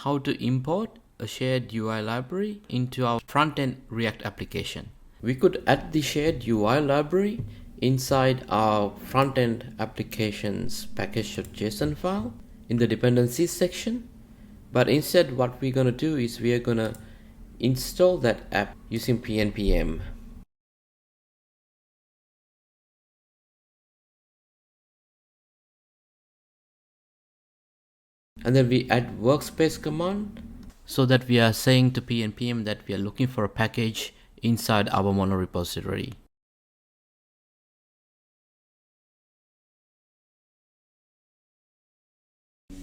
how to import a shared UI library into our front-end React application. We could add the shared UI library inside our front-end application's package.json file in the dependencies section. But instead what we're going to do is we are going to install that app using pnpm. And then we add workspace command so that we are saying to pnpm that we are looking for a package inside our mono repository.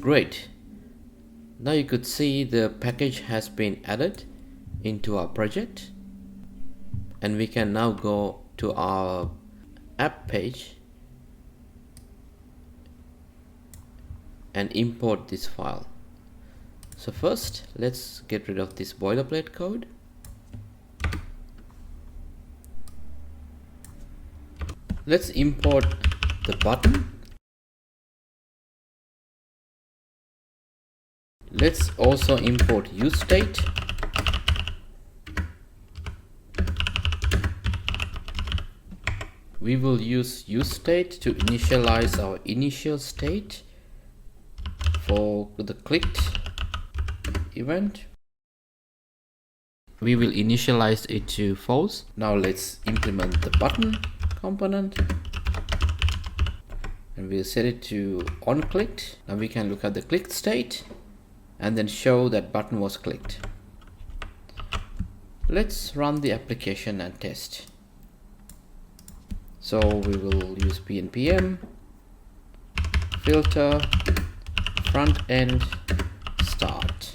Great. Now you could see the package has been added into our project, and we can now go to our app page and import this file. So first, let's get rid of this boilerplate code. Let's import the button. Let's also import useState. We will use useState to initialize our initial state for the clicked event. We will initialize it to false. Now let's implement the button component, and we'll set it to onClicked. Now we can look at the clicked state and then show that button was clicked. Let's run the application and test. So we will use pnpm filter front end start.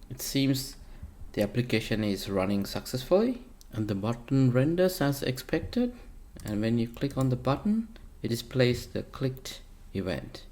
It seems the application is running successfully and the button renders as expected, and when you click on the button it displays the clicked event.